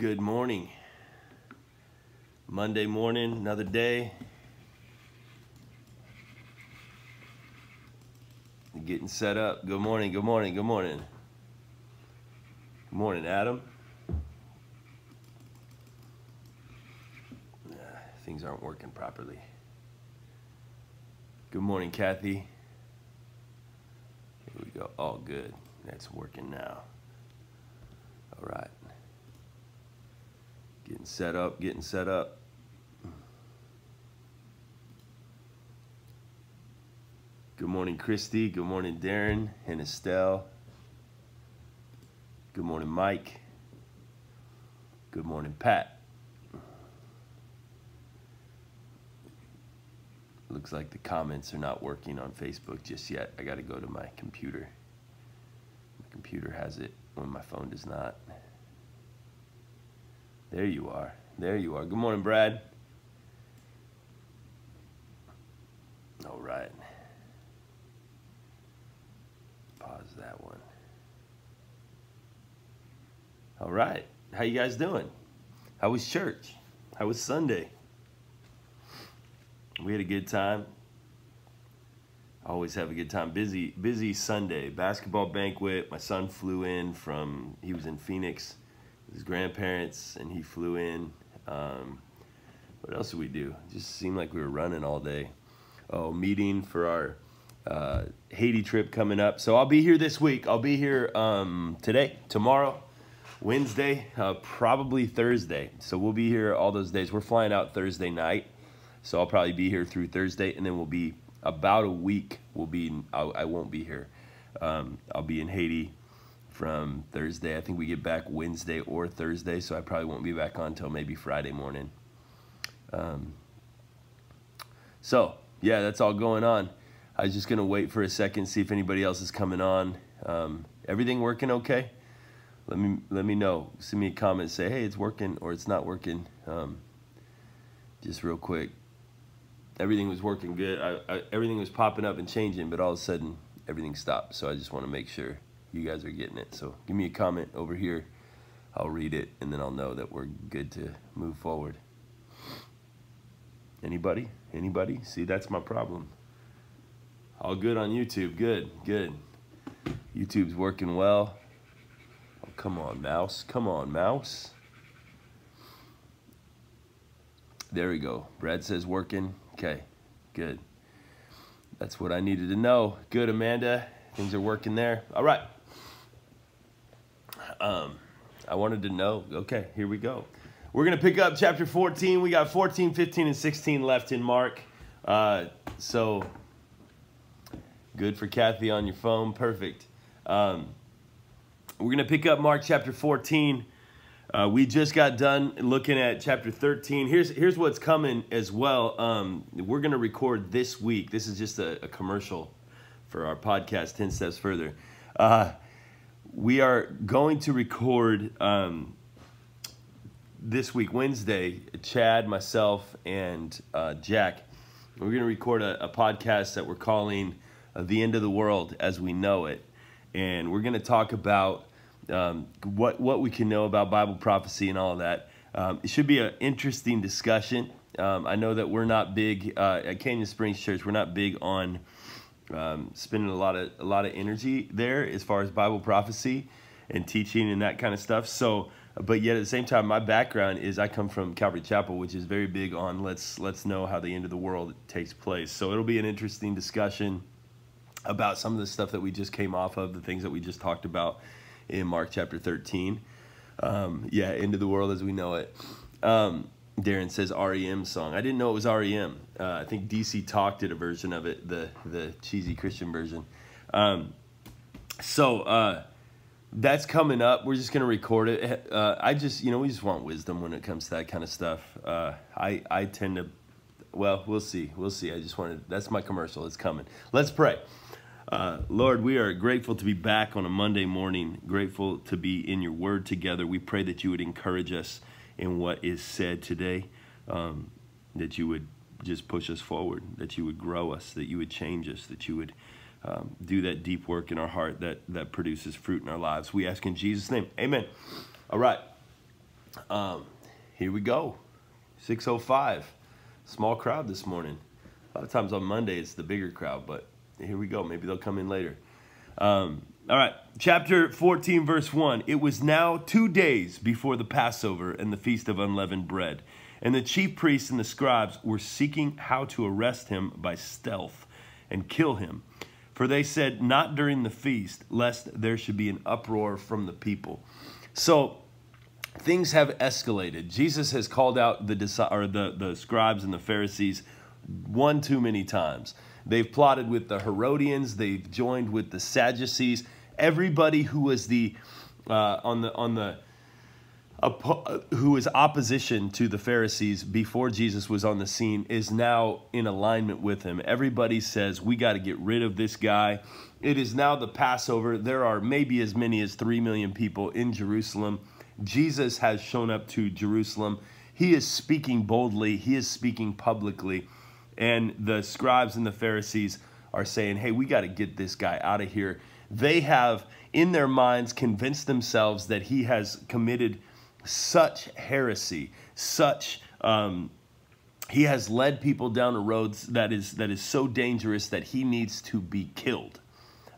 Good morning. Monday morning, another day. Getting set up. Good morning, good morning, good morning. Good morning, Adam. Things aren't working properly. Good morning, Kathy. Here we go. All good. That's working now. All right. Getting set up, getting set up. Good morning, Christy. Good morning, Darren and Estelle. Good morning, Mike. Good morning, Pat. Looks like the comments are not working on Facebook just yet. I got to go to my computer. My computer has it when my phone does not. There you are. There you are. Good morning, Brad. All right. Pause that one. All right. How you guys doing? How was church? How was Sunday? We had a good time. Always have a good time. Busy Sunday. Basketball banquet. My son flew in he was in Phoenix with his grandparents, and he flew in. What else did we do? Just seemed like we were running all day. Oh, meeting for our Haiti trip coming up. So I'll be here this week. I'll be here today, tomorrow, Wednesday, probably Thursday. So we'll be here all those days. We're flying out Thursday night. So I'll probably be here through Thursday, and then we'll be about a week. I won't be here. I'll be in Haiti from Thursday. I think we get back Wednesday or Thursday, so I probably won't be back on until maybe Friday morning. So yeah, that's all going on. I was just gonna wait for a second, see if anybody else is coming on. Everything working okay? Let me know. Send me a comment. Say, hey, it's working or it's not working. Just real quick. Everything was working good. Everything was popping up and changing, but all of a sudden everything stopped. So I just want to make sure you guys are getting it. So give me a comment over here. I'll read it, and then I'll know that we're good to move forward. Anybody? Anybody? See, that's my problem. All good on YouTube. Good, good. YouTube's working well. Oh, come on, mouse. Come on, mouse. There we go. Brad says working. Okay, good. That's what I needed to know. Good, Amanda. Things are working there. All right. I wanted to know. Okay, here we go. We're going to pick up chapter 14. We got 14, 15, and 16 left in Mark. So good for Kathy on your phone. Perfect. We're going to pick up Mark chapter 14. We just got done looking at chapter 13. Here's what's coming as well. We're going to record this week. This is just a commercial for our podcast, 10 Steps Further. We are going to record this week, Wednesday, Chad, myself, and Jack. We're going to record a podcast that we're calling The End of the World as We Know It. And we're going to talk about what we can know about Bible prophecy and all of that. It should be an interesting discussion. I know that we're not big at Canyon Springs Church. We're not big on spending a lot of energy there as far as Bible prophecy and teaching and that kind of stuff. So, but yet at the same time, my background is I come from Calvary Chapel, which is very big on let's know how the end of the world takes place. So it'll be an interesting discussion about some of the stuff that we just came off of, the things that we just talked about in Mark chapter 13. Yeah, end of the world as we know it. Darren says REM song. I didn't know it was REM. I think DC Talk did a version of it, the cheesy Christian version. So that's coming up. We're just going to record it. we just want wisdom when it comes to that kind of stuff. I tend to, well, we'll see. We'll see. That's my commercial. It's coming. Let's pray. Lord, we are grateful to be back on a Monday morning, grateful to be in your word together. We pray that you would encourage us in what is said today, that you would just push us forward, that you would grow us, that you would change us, that you would do that deep work in our heart that produces fruit in our lives. We ask in Jesus' name. Amen. All right. Here we go. 6:05. Small crowd this morning. A lot of times on Monday it's the bigger crowd, but here we go. Maybe they'll come in later. All right. Chapter 14, verse 1. It was now 2 days before the Passover and the Feast of Unleavened Bread. And the chief priests and the scribes were seeking how to arrest him by stealth and kill him. For they said, not during the feast, lest there should be an uproar from the people. So things have escalated. Jesus has called out the scribes and the Pharisees one too many times. They've plotted with the Herodians. They've joined with the Sadducees. Everybody who was who was opposition to the Pharisees before Jesus was on the scene is now in alignment with him. Everybody says, we got to get rid of this guy. It is now the Passover. There are maybe as many as 3 million people in Jerusalem. Jesus has shown up to Jerusalem. He is speaking boldly. He is speaking publicly. And the scribes and the Pharisees are saying, hey, we got to get this guy out of here. They have, in their minds, convinced themselves that he has committed such heresy, he has led people down a road that is so dangerous that he needs to be killed.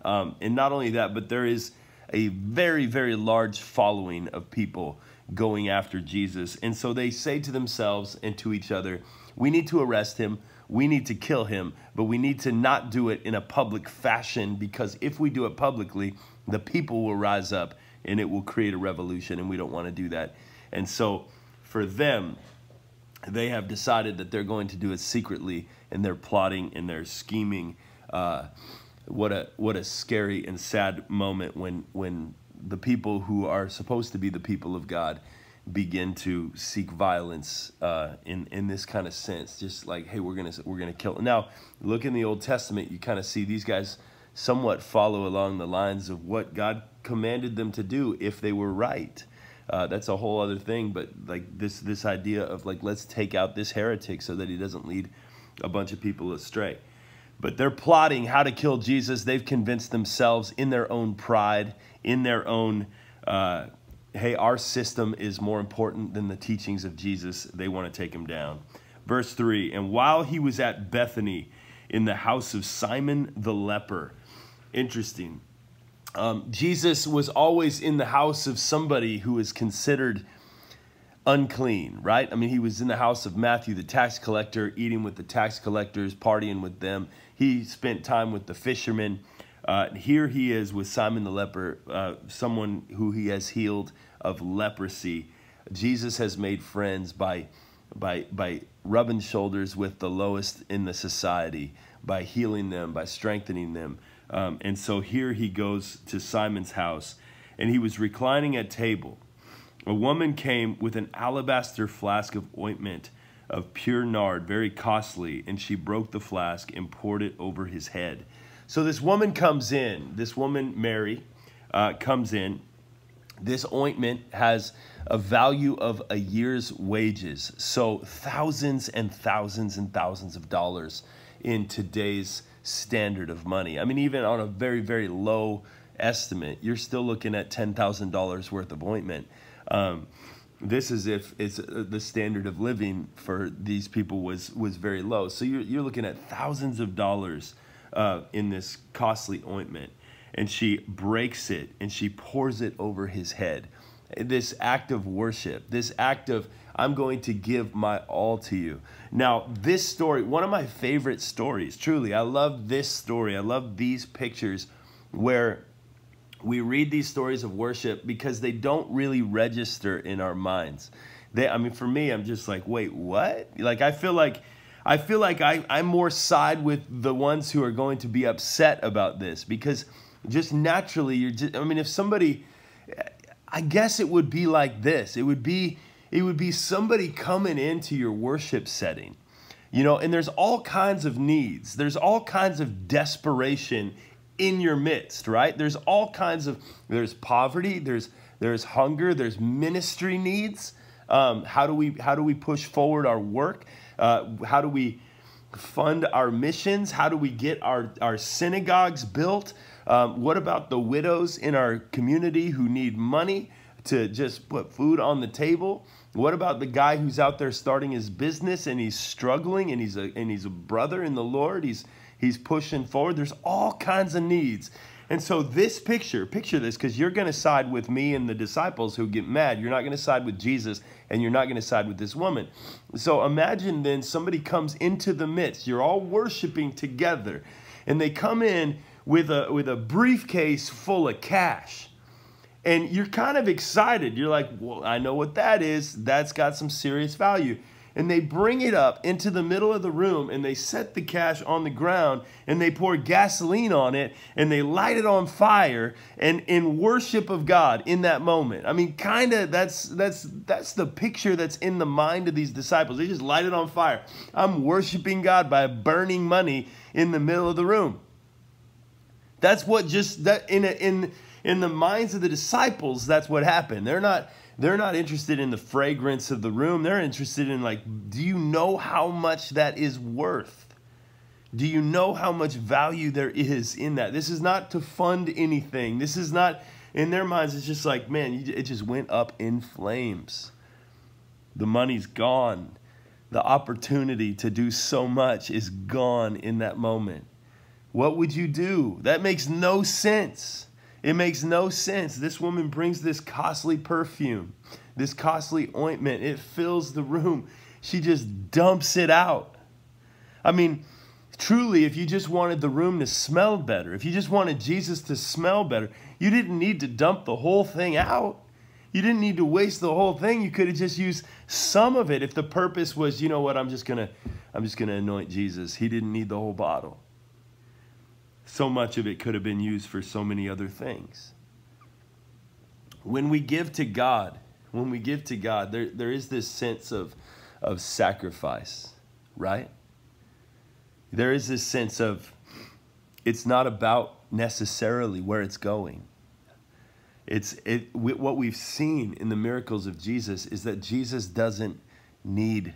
And not only that, but there is a very, very large following of people going after Jesus. And so they say to themselves and to each other, we need to arrest him. We need to kill him, but we need to not do it in a public fashion, because if we do it publicly, the people will rise up and it will create a revolution, and we don't want to do that. And so for them, they have decided that they're going to do it secretly, and they're plotting and they're scheming. What a scary and sad moment when the people who are supposed to be the people of God begin to seek violence in this kind of sense. Just like, hey, we're gonna kill. Now, look in the Old Testament, you kind of see these guys somewhat follow along the lines of what God commanded them to do if they were right. That's a whole other thing, but like this idea of like, let's take out this heretic so that he doesn't lead a bunch of people astray. But they're plotting how to kill Jesus. They've convinced themselves in their own pride, in their own, hey, our system is more important than the teachings of Jesus. They want to take him down. Verse 3, and while he was at Bethany in the house of Simon the leper. Interesting. Jesus was always in the house of somebody who is considered unclean, right? I mean, he was in the house of Matthew, the tax collector, eating with the tax collectors, partying with them. He spent time with the fishermen. Here he is with Simon the leper, someone who he has healed of leprosy. Jesus has made friends by rubbing shoulders with the lowest in the society, by healing them, by strengthening them. And so here he goes to Simon's house, and he was reclining at table. A woman came with an alabaster flask of ointment of pure nard, very costly, and she broke the flask and poured it over his head. So this woman comes in. This woman, Mary, comes in. This ointment has a value of a year's wages. So thousands and thousands and thousands of dollars in today's standard of money. I mean, even on a very, very low estimate, you're still looking at $10,000 worth of ointment. This is if it's the standard of living for these people was very low. So you're looking at thousands of dollars in this costly ointment. And she breaks it and she pours it over his head. This act of worship, this act of, I'm going to give my all to you. Now, this story, one of my favorite stories, truly, I love this story. I love these pictures where we read these stories of worship because they don't really register in our minds. I mean, for me, I'm just like, wait, what? Like, I feel like I'm more side with the ones who are going to be upset about this, because just naturally, I mean, if somebody, I guess it would be like this. It would be somebody coming into your worship setting, you know, and there's all kinds of needs. There's all kinds of desperation in your midst, right? There's all kinds of, there's poverty, there's hunger, there's ministry needs. How do we push forward our work? How do we fund our missions? How do we get our synagogues built? What about the widows in our community who need money to just put food on the table? What about the guy who's out there starting his business and he's struggling and he's a brother in the Lord? He's pushing forward. There's all kinds of needs. And so this picture this, because you're going to side with me and the disciples who get mad. You're not going to side with Jesus, and you're not going to side with this woman. So imagine then somebody comes into the midst. You're all worshiping together, and they come in with a briefcase full of cash. And you're kind of excited. You're like, well, I know what that is. That's got some serious value. And they bring it up into the middle of the room, and they set the cash on the ground, and they pour gasoline on it, and they light it on fire, and in worship of God in that moment. I mean, kind of that's the picture that's in the mind of these disciples. They just light it on fire. I'm worshiping God by burning money in the middle of the room. That's what just that in the minds of the disciples, that's what happened. They're not interested in the fragrance of the room. They're interested in, like, do you know how much that is worth? Do you know how much value there is in that? This is not to fund anything. This is not, in their minds, it's just like, man, it just went up in flames. The money's gone. The opportunity to do so much is gone in that moment. What would you do? That makes no sense. It makes no sense. This woman brings this costly perfume, this costly ointment. It fills the room. She just dumps it out. I mean, truly, if you just wanted the room to smell better, if you just wanted Jesus to smell better, you didn't need to dump the whole thing out. You didn't need to waste the whole thing. You could have just used some of it if the purpose was, you know what, I'm just gonna anoint Jesus. He didn't need the whole bottle. So much of it could have been used for so many other things. When we give to God, there is this sense of sacrifice, right? There is this sense of, it's not about necessarily where it's going. What we've seen in the miracles of Jesus is that Jesus doesn't need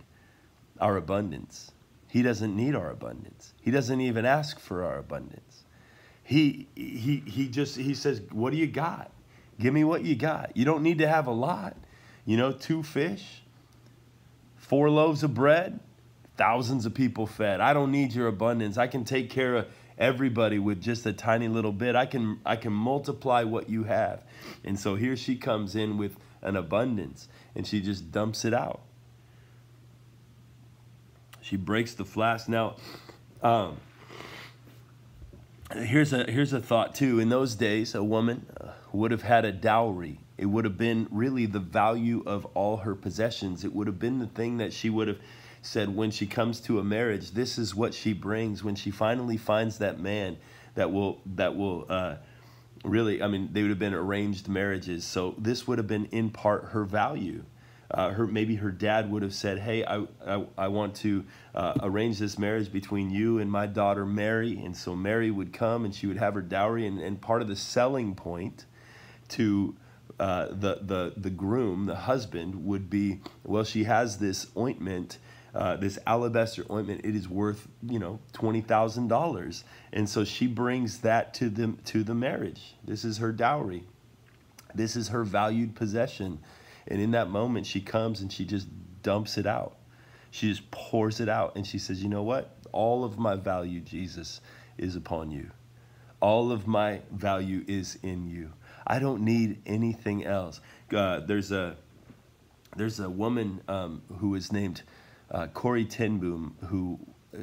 our abundance. He doesn't need our abundance. He doesn't even ask for our abundance. He says, what do you got? Give me what you got. You don't need to have a lot. 2 fish, 4 loaves of bread, thousands of people fed. I don't need your abundance. I can take care of everybody with just a tiny little bit. I can multiply what you have. And so here she comes in with an abundance, and she just dumps it out. She breaks the flask. Now, here's a thought too. In those days, a woman would have had a dowry. It would have been really the value of all her possessions. It would have been the thing that she would have said when she comes to a marriage, this is what she brings. When she finally finds that man that will really, I mean, they would have been arranged marriages. So this would have been in part her value. Maybe her dad would have said, hey, I want to arrange this marriage between you and my daughter Mary. And so Mary would come and she would have her dowry. And part of the selling point to the groom, the husband, would be, well, she has this ointment, this alabaster ointment. It is worth, $20,000. And so she brings that to the marriage. This is her dowry. This is her valued possession. And in that moment, she comes and she just dumps it out. She just pours it out. And she says, you know what? All of my value, Jesus, is upon you. All of my value is in you. I don't need anything else. There's a woman who is named Corrie ten Boom, who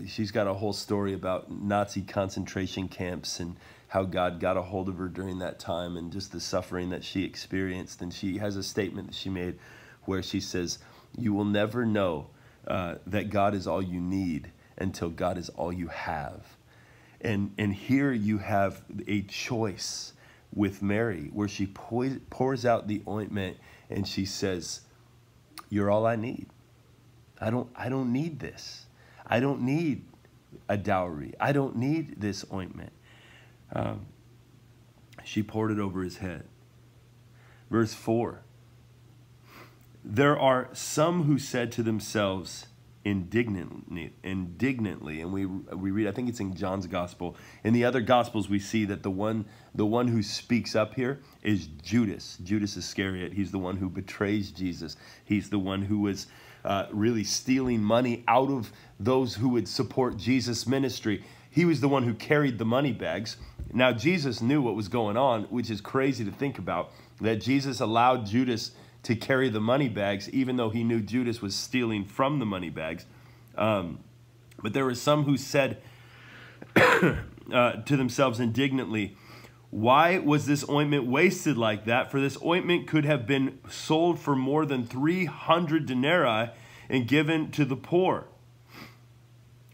she's got a whole story about Nazi concentration camps and how God got a hold of her during that time and just the suffering that she experienced. And she has a statement that she made where she says, you will never know that God is all you need until God is all you have. And here you have a choice with Mary where she pours out the ointment and she says, you're all I need. I don't need this. I don't need a dowry. I don't need this ointment. She poured it over his head. Verse 4. There are some who said to themselves, indignantly. And we read, I think it's in John's gospel. In the other gospels, we see that the one who speaks up here is Judas Iscariot. He's the one who betrays Jesus. He's the one who was really stealing money out of those who would support Jesus' ministry. He was the one who carried the money bags. Now, Jesus knew what was going on, which is crazy to think about, that Jesus allowed Judas to carry the money bags, even though he knew Judas was stealing from the money bags. But there were some who said to themselves indignantly, "Why was this ointment wasted like that? For this ointment could have been sold for more than 300 denarii and given to the poor."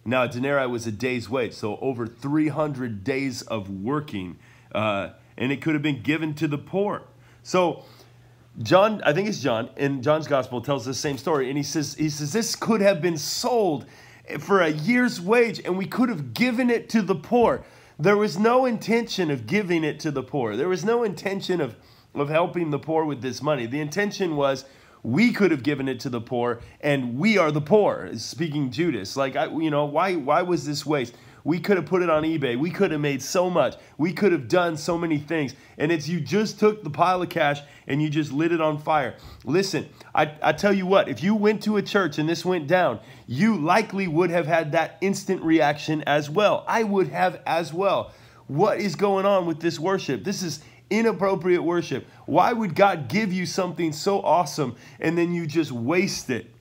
Now, a denarii was a day's wage, so over 300 days of working, and it could have been given to the poor. So John, I think it's John, in John's gospel tells the same story, and he says this could have been sold for a year's wage, and we could have given it to the poor. There was no intention of giving it to the poor. There was no intention of helping the poor with this money. The intention was, we could have given it to the poor, and we are the poor. Speaking Judas, like, why was this waste? We could have put it on eBay. We could have made so much. We could have done so many things. And it's you just took the pile of cash and you just lit it on fire. Listen, I tell you what, if you went to a church and this went down, you likely would have had that instant reaction as well. I would have as well. What is going on with this worship? This is inappropriate worship. Why would God give you something so awesome and then you just waste it?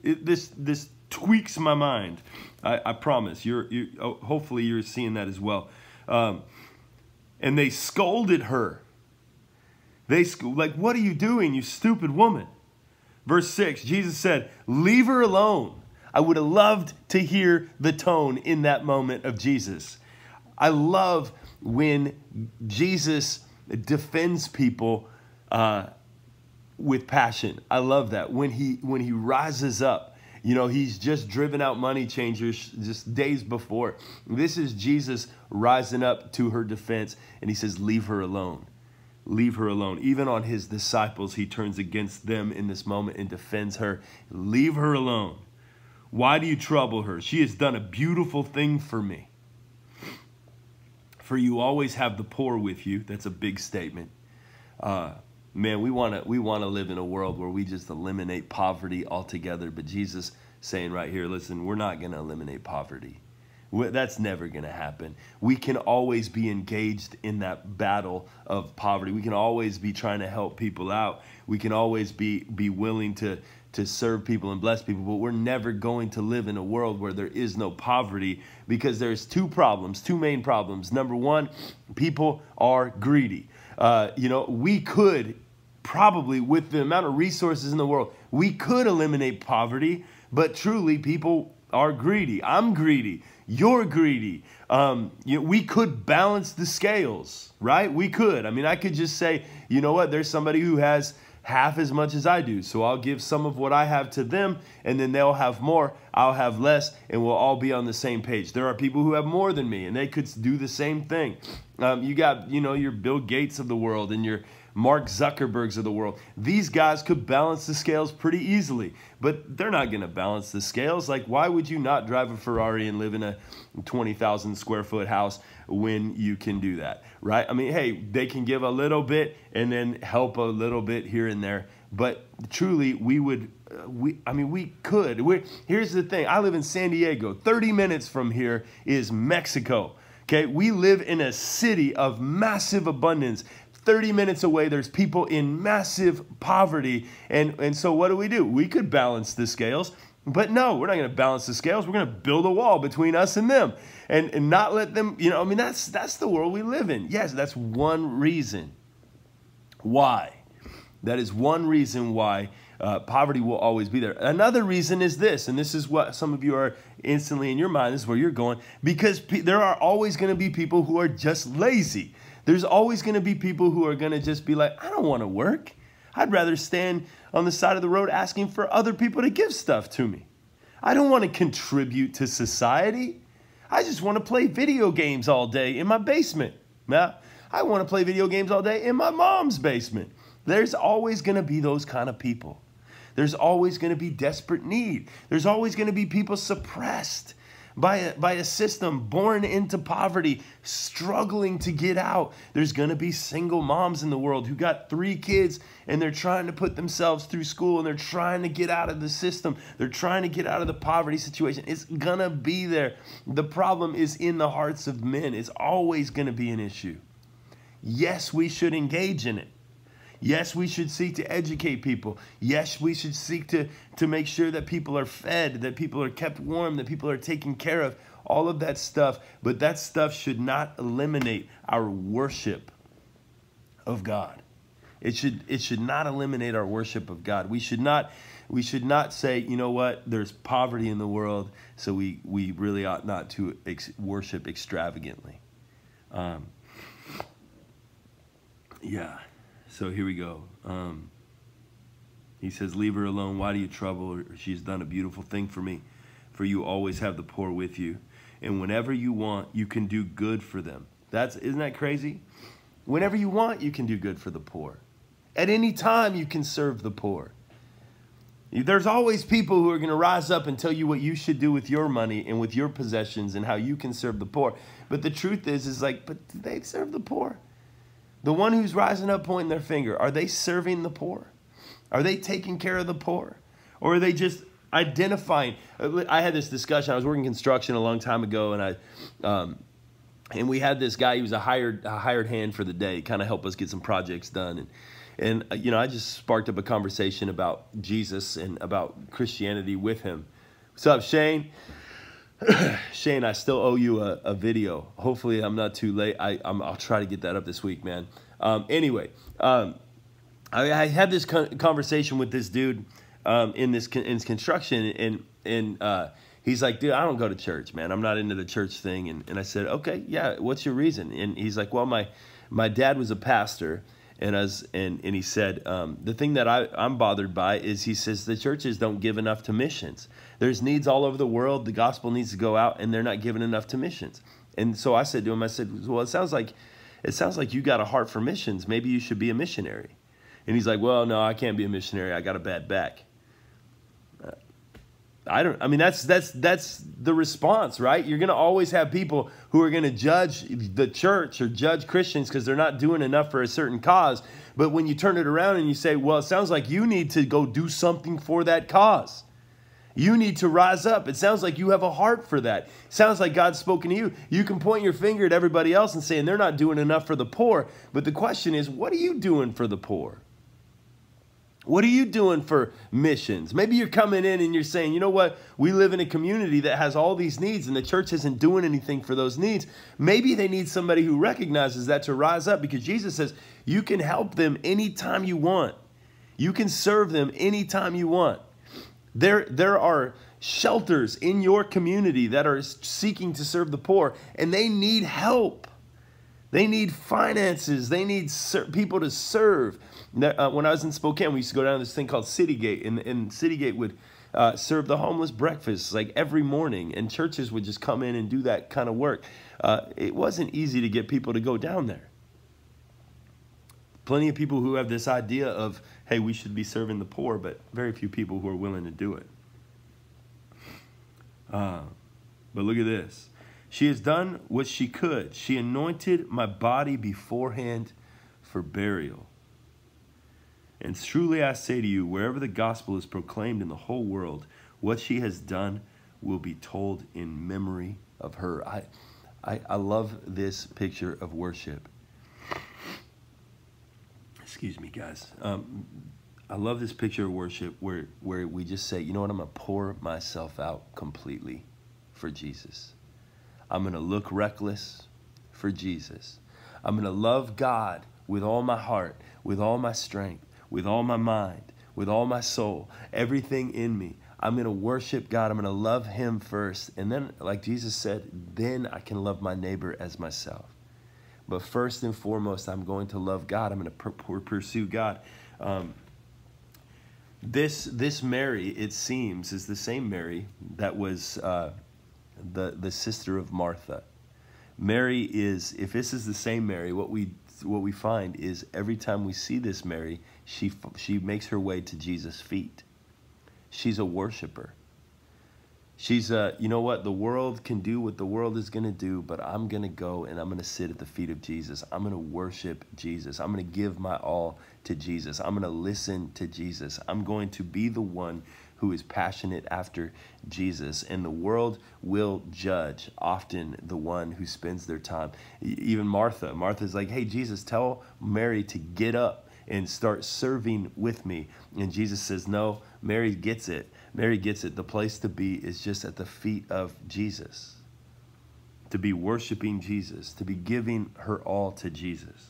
This tweaks my mind. I promise. Hopefully you're seeing that as well. And they scolded her. Like, what are you doing, you stupid woman? Verse 6, Jesus said, "Leave her alone." I would have loved to hear the tone in that moment of Jesus. I love when Jesus defends people with passion. I love that. When he rises up. He's just driven out money changers just days before. This is Jesus rising up to her defense, and he says, "Leave her alone. Leave her alone." Even on his disciples, he turns against them in this moment and defends her. "Leave her alone. Why do you trouble her? She has done a beautiful thing for me. For you always have the poor with you." That's a big statement. Man, we want to live in a world where we just eliminate poverty altogether. But Jesus saying right here, listen, we're not going to eliminate poverty. That's never going to happen. We can always be engaged in that battle of poverty. We can always be trying to help people out. We can always be willing to serve people and bless people. But we're never going to live in a world where there is no poverty, because there's two main problems. Number one, people are greedy. We could probably, with the amount of resources in the world, we could eliminate poverty, but truly people are greedy. I'm greedy. You're greedy. We could balance the scales, right? We could. I could just say, you know what? There's somebody who has half as much as I do, so I'll give some of what I have to them, and then they'll have more, I'll have less, and we'll all be on the same page. There are people who have more than me, and they could do the same thing. You got, your Bill Gates of the world and your Mark Zuckerbergs of the world. These guys could balance the scales pretty easily, but they're not going to balance the scales. Like, why would you not drive a Ferrari and live in a 20,000 square foot house when you can do that, right? Hey, they can give a little bit and then help a little bit here and there, but truly we could. Here's the thing. I live in San Diego. 30 minutes from here is Mexico. Okay, we live in a city of massive abundance. 30 minutes away, there's people in massive poverty. And so what do? We could balance the scales. But no, we're not going to balance the scales. We're going to build a wall between us and them and not let them, that's the world we live in. Yes, that's one reason why. That is one reason why poverty will always be there. Another reason is this, and this is what some of you are instantly in your mind, this is where you're going, because there are always going to be people who are just lazy. There's always going to be people who are going to just be like, I don't want to work. I'd rather stand on the side of the road asking for other people to give stuff to me. I don't want to contribute to society. I just want to play video games all day in my basement. Now, I want to play video games all day in my mom's basement. There's always going to be those kind of people. There's always going to be desperate need. There's always going to be people suppressed by a system, born into poverty, struggling to get out. There's going to be single moms in the world who got 3 kids and they're trying to put themselves through school and they're trying to get out of the system. They're trying to get out of the poverty situation. It's going to be there. The problem is in the hearts of men. It's always going to be an issue. Yes, we should engage in it. Yes, we should seek to educate people. Yes, we should seek to make sure that people are fed, that people are kept warm, that people are taken care of, all of that stuff. But that stuff should not eliminate our worship of God. It should not eliminate our worship of God. We should not say, you know what, there's poverty in the world, so we really ought not to worship extravagantly. Yeah. So here we go. He says, leave her alone. Why do you trouble her? She's done a beautiful thing for me. For you always have the poor with you. And whenever you want, you can do good for them. Isn't that crazy? Whenever you want, you can do good for the poor. At any time, you can serve the poor. There's always people who are going to rise up and tell you what you should do with your money and with your possessions and how you can serve the poor. But the truth is like, but do they serve the poor? The one who's rising up pointing their finger, are they serving the poor? Are they taking care of the poor? Or are they just identifying? I had this discussion. I was working construction a long time ago, and we had this guy. He was a hired hand for the day, kind of help us get some projects done. And you know, I just sparked up a conversation about Jesus and about Christianity with him. What's up, Shane? Shane, I still owe you a video. Hopefully I'm not too late. I'll try to get that up this week, man. Anyway, I had this conversation with this dude in construction, and he's like, dude, I don't go to church, man. I'm not into the church thing. And I said, okay, yeah, what's your reason? And he's like, well, my dad was a pastor. And he said, the thing that I'm bothered by is, he says, the churches don't give enough to missions. There's needs all over the world. The gospel needs to go out, and they're not giving enough to missions. And so I said to him, I said, well, it sounds like you got a heart for missions. Maybe you should be a missionary. And he's like, well, no, I can't be a missionary. I got a bad back. I mean, that's the response, right? You're going to always have people who are going to judge the church or judge Christians because they're not doing enough for a certain cause. But when you turn it around and you say, well, it sounds like you need to go do something for that cause. You need to rise up. It sounds like you have a heart for that. It sounds like God's spoken to you. You can point your finger at everybody else and saying they're not doing enough for the poor. But the question is, what are you doing for the poor? What are you doing for missions? Maybe you're coming in and you're saying, you know what? We live in a community that has all these needs and the church isn't doing anything for those needs. Maybe they need somebody who recognizes that to rise up, because Jesus says you can help them anytime you want. You can serve them anytime you want. There are shelters in your community that are seeking to serve the poor, and they need help. They need finances. They need people to serve. When I was in Spokane, we used to go down to this thing called Citygate, and Citygate would serve the homeless breakfast like every morning, and churches would just come in and do that kind of work. It wasn't easy to get people to go down there. Plenty of people who have this idea of, hey, we should be serving the poor, but very few people who are willing to do it. But look at this. She has done what she could. She anointed my body beforehand for burial. And truly I say to you, wherever the gospel is proclaimed in the whole world, what she has done will be told in memory of her. I love this picture of worship. Excuse me, guys. I love this picture of worship where we just say, you know what, I'm going to pour myself out completely for Jesus. I'm going to look reckless for Jesus. I'm going to love God with all my heart, with all my strength, with all my mind, with all my soul, everything in me. I'm going to worship God. I'm going to love him first. And then, like Jesus said, then I can love my neighbor as myself. But first and foremost, I'm going to love God. I'm going to pursue God. This Mary, it seems, is the same Mary that was the sister of Martha. Mary is, if this is the same Mary, what we find is every time we see this Mary, she makes her way to Jesus' feet. She's a worshiper. She's you know what? The world can do what the world is going to do, but I'm going to go and I'm going to sit at the feet of Jesus. I'm going to worship Jesus. I'm going to give my all to Jesus. I'm going to listen to Jesus. I'm going to be the one who is passionate after Jesus. And the world will judge often the one who spends their time. Even Martha. Martha's like, hey, Jesus, tell Mary to get up and start serving with me. And Jesus says, no, Mary gets it. Mary gets it. The place to be is just at the feet of Jesus. To be worshiping Jesus. To be giving her all to Jesus.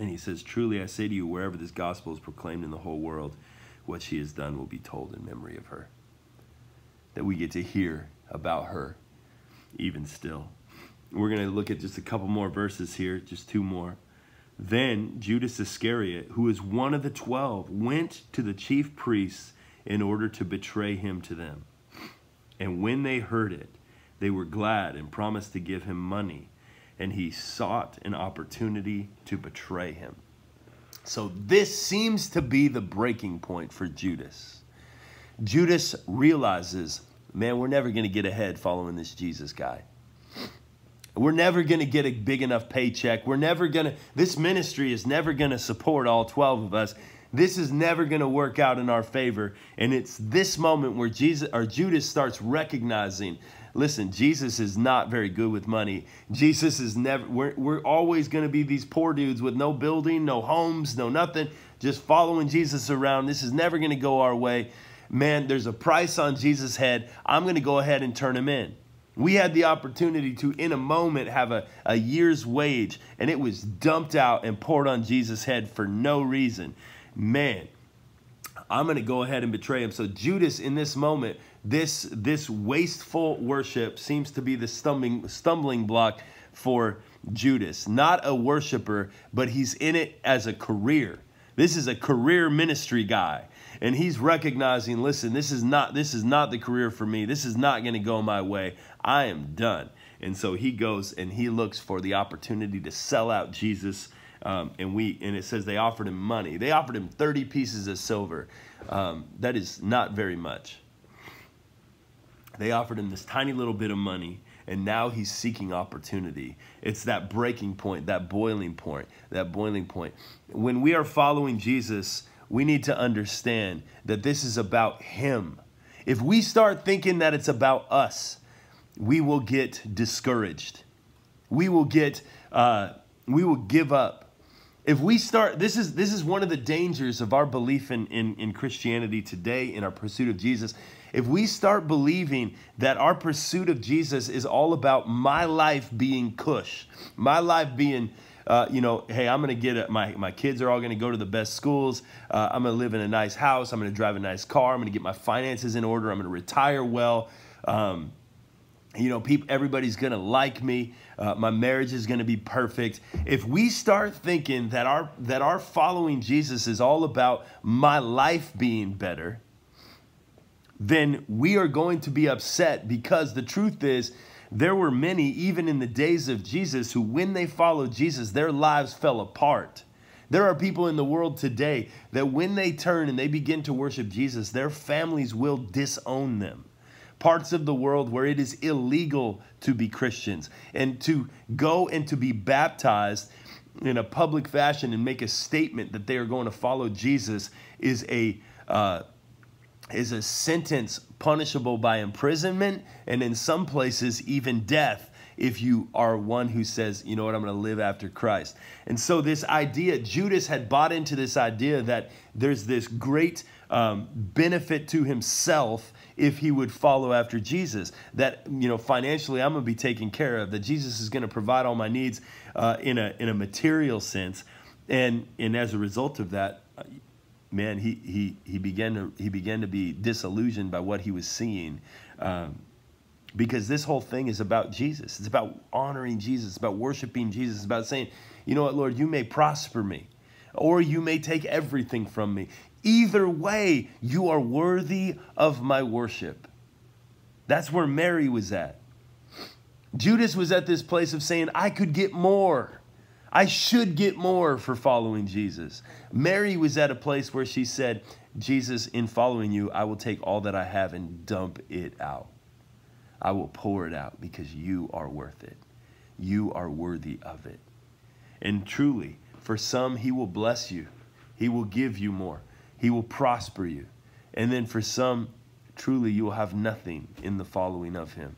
And he says, truly I say to you, wherever this gospel is proclaimed in the whole world, what she has done will be told in memory of her. That we get to hear about her even still. We're going to look at just a couple more verses here, just two more. Then Judas Iscariot, who is one of the 12, went to the chief priests in order to betray him to them. And when they heard it, they were glad and promised to give him money. And he sought an opportunity to betray him. So this seems to be the breaking point for Judas. Judas realizes, man, we're never going to get ahead following this Jesus guy. We're never going to get a big enough paycheck. This ministry is never going to support all 12 of us. This is never going to work out in our favor. And it's this moment where Judas starts recognizing, listen, Jesus is not very good with money. Jesus is never, we're always going to be these poor dudes with no building, no homes, no nothing, just following Jesus around. This is never going to go our way. Man, there's a price on Jesus' head. I'm going to go ahead and turn him in. We had the opportunity to, in a moment, have a year's wage, and it was dumped out and poured on Jesus' head for no reason. Man, I'm going to go ahead and betray him. So Judas, in this moment, this wasteful worship seems to be the stumbling block for Judas. Not a worshiper, but he's in it as a career. This is a career ministry guy. And he's recognizing, listen, this is not the career for me. This is not going to go my way. I am done. And so he goes and he looks for the opportunity to sell out Jesus. And it says they offered him money. They offered him 30 pieces of silver. That is not very much. They offered him this tiny little bit of money, and now he's seeking opportunity. It's that breaking point, that boiling point. When we are following Jesus, we need to understand that this is about him. If we start thinking that it's about us, we will get discouraged. We will give up. If we start, this is one of the dangers of our belief in Christianity today, in our pursuit of Jesus. If we start believing that our pursuit of Jesus is all about my life being cush, my life being, hey, I'm going to get my kids are all going to go to the best schools. I'm going to live in a nice house. I'm going to drive a nice car. I'm going to get my finances in order. I'm going to retire well. Everybody's going to like me. My marriage is going to be perfect. If we start thinking that our following Jesus is all about my life being better, then we are going to be upset, because the truth is there were many, even in the days of Jesus, who when they followed Jesus, their lives fell apart. There are people in the world today that when they turn and they begin to worship Jesus, their families will disown them. Parts of the world where it is illegal to be Christians, and to go and to be baptized in a public fashion and make a statement that they are going to follow Jesus is a sentence punishable by imprisonment, and in some places even death, if you are one who says, you know what, I'm going to live after Christ. And so this idea, Judas had bought into this idea that there's this great benefit to himself if he would follow after Jesus, that, financially I'm going to be taken care of, that Jesus is going to provide all my needs in a material sense. And as a result of that, man, he began to be disillusioned by what he was seeing, because this whole thing is about Jesus. It's about honoring Jesus. It's about worshiping Jesus. It's about saying, you know what, Lord, you may prosper me, or you may take everything from me. Either way, you are worthy of my worship. That's where Mary was at. Judas was at this place of saying, I could get more. I should get more for following Jesus. Mary was at a place where she said, Jesus, in following you, I will take all that I have and dump it out. I will pour it out because you are worth it. You are worthy of it. And truly, for some, he will bless you. He will give you more. He will prosper you. And then for some, truly, you will have nothing in the following of him.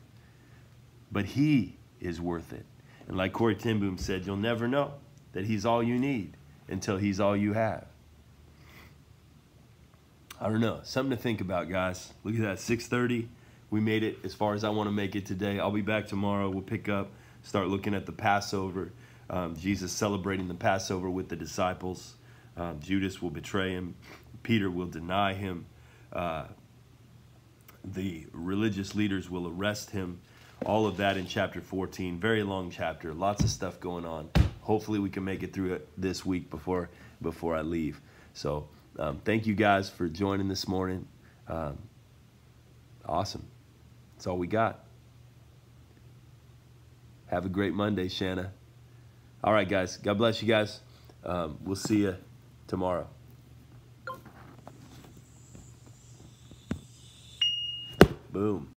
But he is worth it. And like Corey ten Boom said, you'll never know that he's all you need until he's all you have. I don't know. Something to think about, guys. Look at that, 6:30. We made it as far as I want to make it today. I'll be back tomorrow. We'll pick up, start looking at the Passover. Jesus celebrating the Passover with the disciples. Judas will betray him. Peter will deny him. The religious leaders will arrest him. All of that in chapter 14. Very long chapter. Lots of stuff going on. Hopefully we can make it through it this week before I leave. So thank you guys for joining this morning. Awesome. That's all we got. Have a great Monday, Shanna. All right, guys. God bless you guys. We'll see you tomorrow. Boom.